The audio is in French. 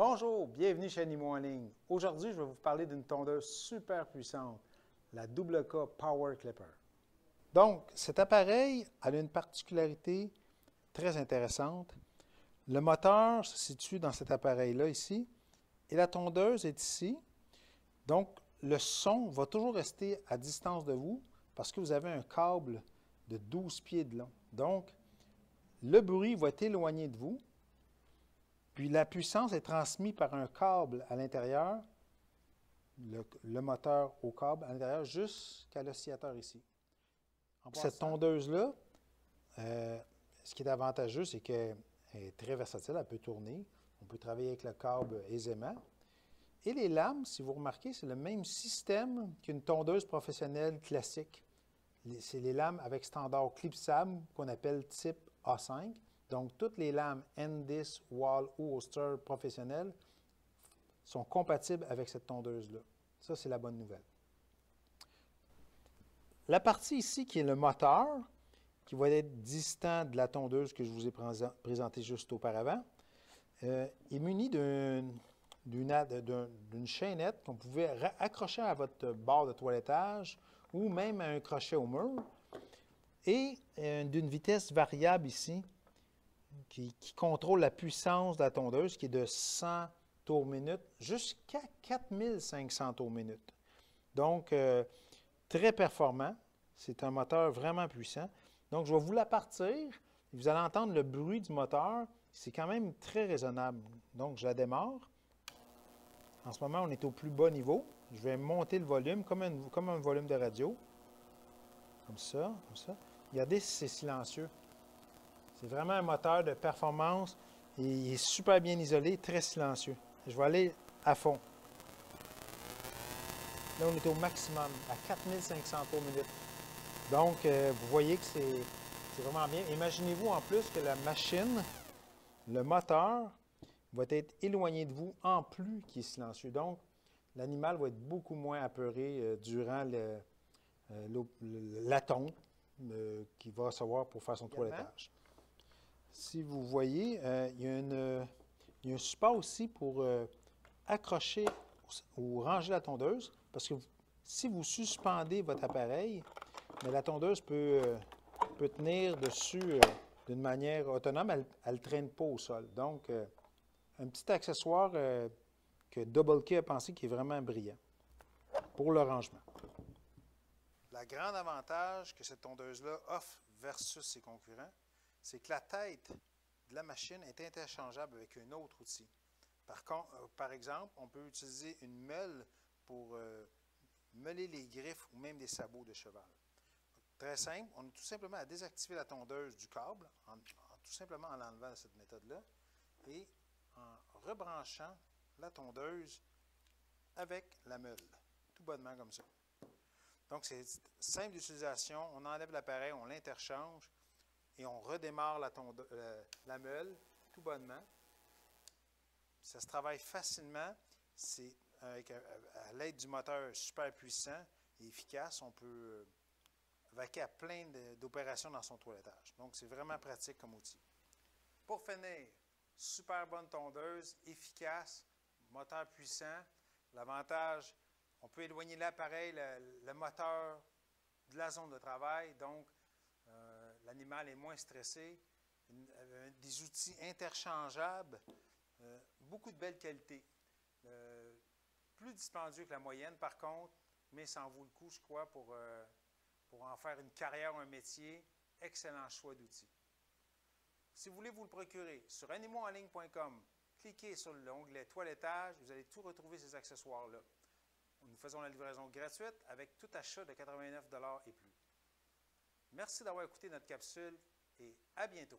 Bonjour, bienvenue chez Animaux en ligne. Aujourd'hui, je vais vous parler d'une tondeuse super puissante, la WK Power Clipper. Donc, cet appareil a une particularité très intéressante. Le moteur se situe dans cet appareil-là ici et la tondeuse est ici. Donc, le son va toujours rester à distance de vous parce que vous avez un câble de 12 pieds de long. Donc, le bruit va être éloigné de vous. Puis la puissance est transmise par un câble à l'intérieur, le moteur au câble à l'intérieur, jusqu'à l'oscillateur ici. Cette tondeuse-là, ce qui est avantageux, c'est qu'elle est très versatile, elle peut tourner. On peut travailler avec le câble aisément. Et les lames, si vous remarquez, c'est le même système qu'une tondeuse professionnelle classique. C'est les lames avec standard clipsable qu'on appelle type A5. Donc, toutes les lames N10, Wall ou Oster professionnelles sont compatibles avec cette tondeuse-là. Ça, c'est la bonne nouvelle. La partie ici, qui est le moteur, qui va être distant de la tondeuse que je vous ai présentée juste auparavant, est muni d'une chaînette qu'on pouvait accrocher à votre barre de toilettage ou même à un crochet au mur et d'une vitesse variable ici, qui contrôle la puissance de la tondeuse, qui est de 100 tours minute jusqu'à 4500 tours minute. Donc, très performant. C'est un moteur vraiment puissant. Donc, je vais vous la partir. Vous allez entendre le bruit du moteur. C'est quand même très raisonnable. Donc, je la démarre. En ce moment, on est au plus bas niveau. Je vais monter le volume comme un volume de radio. Comme ça, comme ça. Regardez si c'est silencieux. C'est vraiment un moteur de performance. Il est super bien isolé, très silencieux. Je vais aller à fond. Là, on est au maximum, à 4500 tours minute. Donc, vous voyez que c'est vraiment bien. Imaginez-vous en plus que la machine, le moteur, va être éloigné de vous en plus qu'il est silencieux. Donc, l'animal va être beaucoup moins apeuré durant la tonte qu'il va recevoir pour faire son toilettage. Si vous voyez, il y a un support aussi pour accrocher ou ranger la tondeuse, parce que si vous suspendez votre appareil, mais la tondeuse peut tenir dessus d'une manière autonome, elle ne traîne pas au sol. Donc, un petit accessoire que Double K a pensé qui est vraiment brillant pour le rangement. Le grand avantage que cette tondeuse-là offre versus ses concurrents, c'est que la tête de la machine est interchangeable avec un autre outil. Par exemple, on peut utiliser une meule pour meuler les griffes ou même des sabots de cheval. Très simple, on a tout simplement à désactiver la tondeuse du câble, tout simplement en l'enlevant de cette méthode-là, et en rebranchant la tondeuse avec la meule, tout bonnement comme ça. Donc, c'est simple d'utilisation, on enlève l'appareil, on l'interchange, et on redémarre la meule tout bonnement. Ça se travaille facilement. C'est à l'aide du moteur super puissant et efficace, on peut vaquer à plein d'opérations dans son toilettage. Donc, c'est vraiment pratique comme outil. Pour finir, super bonne tondeuse, efficace, moteur puissant. L'avantage, on peut éloigner l'appareil, le moteur de la zone de travail. Donc, l'animal est moins stressé, des outils interchangeables, beaucoup de belles qualités. Plus dispendieux que la moyenne, par contre, mais ça en vaut le coup, je crois, pour en faire une carrière, un métier. Excellent choix d'outils. Si vous voulez vous le procurer, sur animauxenligne.com, cliquez sur l'onglet Toilettage, vous allez tout retrouver ces accessoires-là. Nous faisons la livraison gratuite avec tout achat de 89 $ et plus. Merci d'avoir écouté notre capsule et à bientôt.